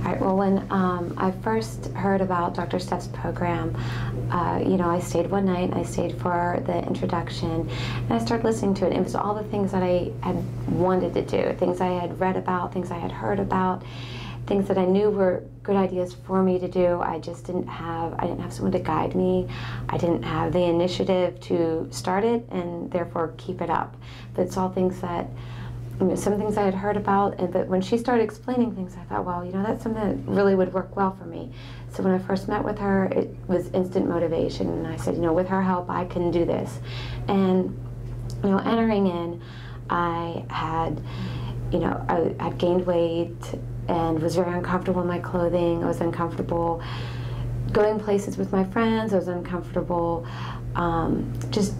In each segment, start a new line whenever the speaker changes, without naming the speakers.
All right, well, when I first heard about Dr. Steph's program, you know, I stayed one night, I stayed for the introduction, and I started listening to it. It was all the things that I had wanted to do, things I had read about, things I had heard about, things that I knew were good ideas for me to do. I just didn't have someone to guide me. I didn't have the initiative to start it and therefore keep it up. But it's all things that, you know, some things I had heard about, and but when she started explaining things, I thought, well, you know, that's something that really would work well for me. So when I first met with her, it was instant motivation, and I said, you know, with her help, I can do this. And, you know, entering in, I had, you know, I had gained weight and was very uncomfortable in my clothing. I was uncomfortable going places with my friends. I was uncomfortable just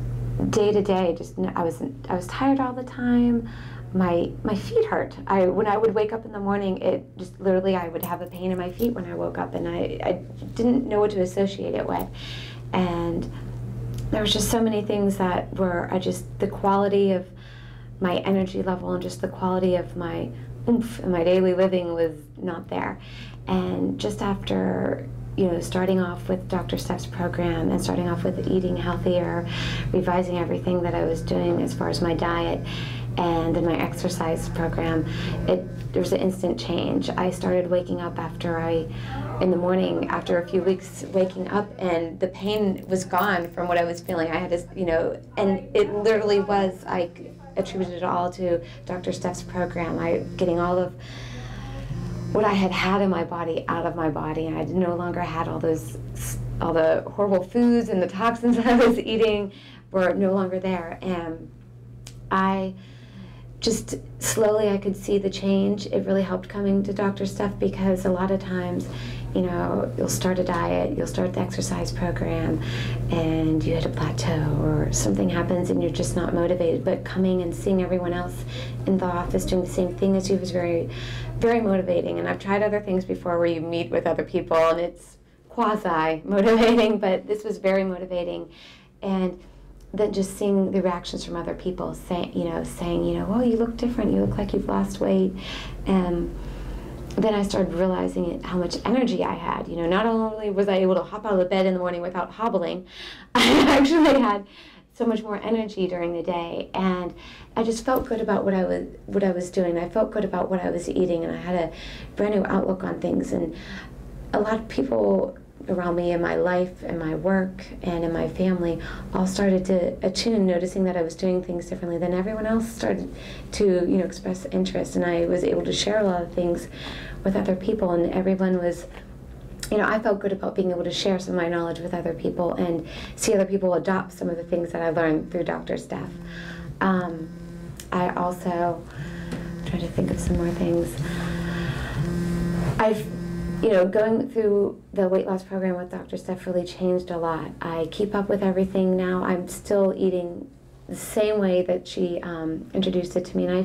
day to day. Just I was tired all the time. My feet hurt. When I would wake up in the morning, it just literally, I would have a pain in my feet when I woke up, and I didn't know what to associate it with. And there was just so many things that were, the quality of my energy level and just the quality of my oomph in my daily living was not there. And just after, you know, starting off with Dr. Steph's program and starting off with eating healthier, revising everything that I was doing as far as my diet and in my exercise program, there was an instant change. I started waking up in the morning after a few weeks waking up, and the pain was gone from what I was feeling. I had to, you know, and it literally was, I attributed it all to Dr. Steph's program. Getting all of what I had in my body out of my body, and I no longer had all the horrible foods and the toxins that I was eating were no longer there. And I just slowly, I could see the change. It really helped coming to Dr. Steph, because a lot of times, you know, you'll start a diet, you'll start the exercise program, and you hit a plateau or something happens and you're just not motivated. But coming and seeing everyone else in the office doing the same thing as you was very, very motivating. And I've tried other things before where you meet with other people and it's quasi-motivating, but this was very motivating. And then just seeing the reactions from other people saying, well, you look different, you look like you've lost weight. And then I started realizing how much energy I had. You know, not only was I able to hop out of the bed in the morning without hobbling, I actually had so much more energy during the day. And I just felt good about what I was doing. I felt good about what I was eating, and I had a brand new outlook on things. And a lot of people around me in my life and my work and in my family all started to attune, noticing that I was doing things differently. Then everyone else started to, you know, express interest, and I was able to share a lot of things with other people, and everyone was, you know, I felt good about being able to share some of my knowledge with other people and see other people adopt some of the things that I learned through Dr. Steph. I also, I'm trying to think of some more things. You know, going through the weight loss program with Dr. Steph really changed a lot. I keep up with everything now. I'm still eating the same way that she introduced it to me, and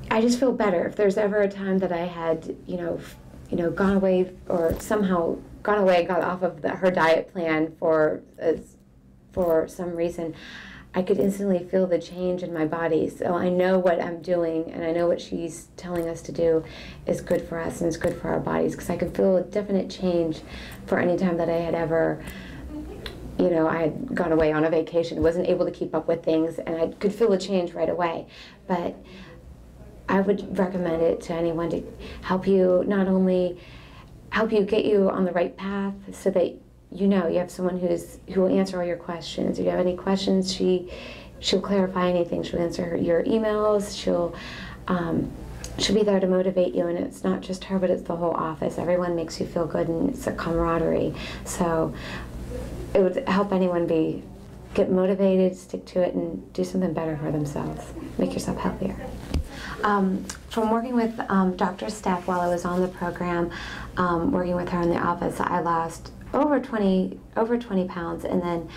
I just feel better. If there's ever a time that I had, you know, gone away or somehow got off of her diet plan for some reason, I could instantly feel the change in my body. So I know what I'm doing, and I know what she's telling us to do is good for us and it's good for our bodies, because I could feel a definite change for any time that I had ever, you know, I had gone away on a vacation, wasn't able to keep up with things, and I could feel a change right away. But I would recommend it to anyone to help you, not only help you get you on the right path so that you know you have someone who will answer all your questions. If you have any questions, she'll clarify anything. She'll answer your emails. She'll be there to motivate you, and it's not just her, but it's the whole office. Everyone makes you feel good, and it's a camaraderie. So it would help anyone get motivated, stick to it, and do something better for themselves. Make yourself healthier. From working with Dr. Steph while I was on the program, working with her in the office, I lost over 20 pounds, and then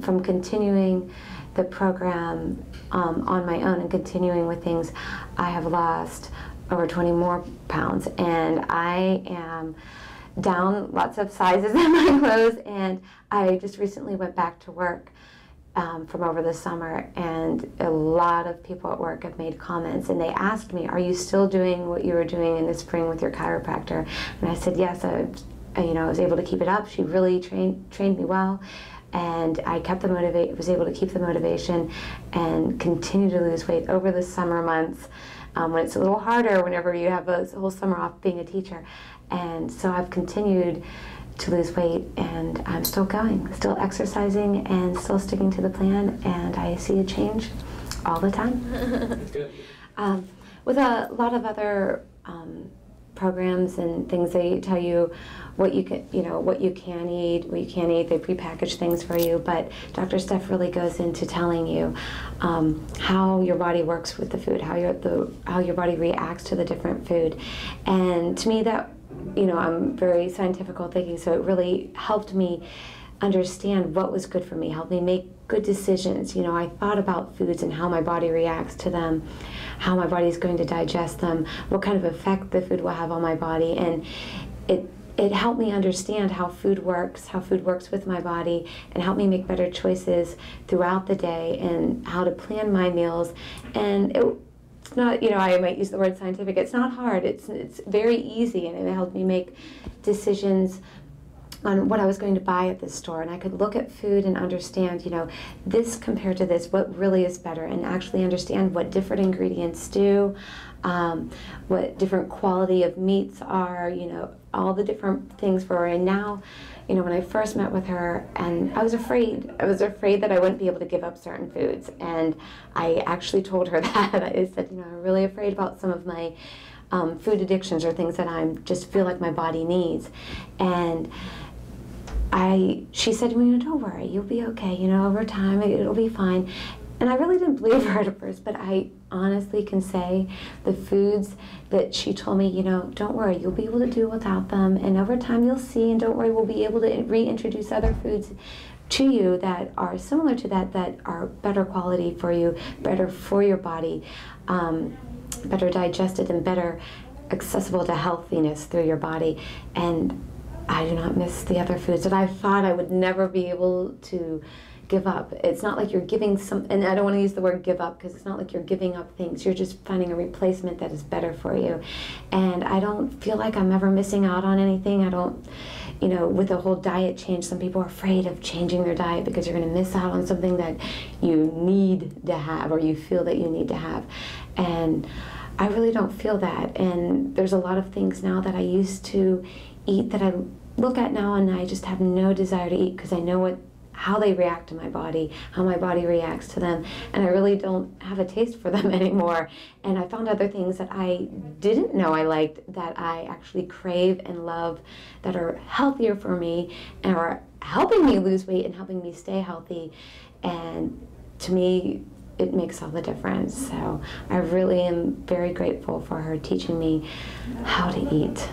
from continuing the program on my own and continuing with things, I have lost over 20 more pounds, and I am down lots of sizes in my clothes, and I just recently went back to work from over the summer, and a lot of people at work have made comments, and they asked me, are you still doing what you were doing in the spring with your chiropractor? And I said, yes, I was able to keep it up. She really trained me well, and I was able to keep the motivation and continue to lose weight over the summer months, when it's a little harder whenever you have a whole summer off being a teacher. And so I've continued to lose weight, and I'm still going, still exercising, and still sticking to the plan, and I see a change all the time.
That's good.
With a lot of other programs and things, they tell you what you can, what you can eat, what you can't eat. They prepackage things for you, but Dr. Steph really goes into telling you how your body works with the food, how your body reacts to the different food, and to me that. I'm very scientifical thinking, so it really helped me understand what was good for me, helped me make good decisions. I thought about foods and how my body reacts to them, how my body is going to digest them, what kind of effect the food will have on my body, and it helped me understand how food works with my body, and helped me make better choices throughout the day and how to plan my meals. And it's not, I might use the word scientific, it's not hard, it's very easy, and it helped me make decisions on what I was going to buy at the store, and I could look at food and understand, this compared to this, what really is better, and actually understand what different ingredients do, what different quality of meats are, all the different things for her. And now, when I first met with her, and I was afraid that I wouldn't be able to give up certain foods, and I actually told her that. I said, I'm really afraid about some of my food addictions or things that I just feel like my body needs. And she said to me, don't worry, you'll be okay, over time it'll be fine. And I really didn't believe her at first, but I honestly can say the foods that she told me, don't worry, you'll be able to do without them, and over time you'll see, and don't worry, we'll be able to reintroduce other foods to you that are similar to that are better quality for you, better for your body, better digested, and better accessible to healthiness through your body. And I do not miss the other foods that I thought I would never be able to give up. It's not like you're giving and I don't want to use the word give up, because it's not like you're giving up things. You're just finding a replacement that is better for you. And I don't feel like I'm ever missing out on anything. I don't, with the whole diet change, some people are afraid of changing their diet because you're going to miss out on something that you need to have, or you feel that you need to have. And I really don't feel that. And there's a lot of things now that I used to eat that I look at now and I just have no desire to eat, because I know how they react to my body, how my body reacts to them, and I really don't have a taste for them anymore. And I found other things that I didn't know I liked, that I actually crave and love, that are healthier for me and are helping me lose weight and helping me stay healthy. And to me, it makes all the difference. So I really am very grateful for her teaching me how to eat.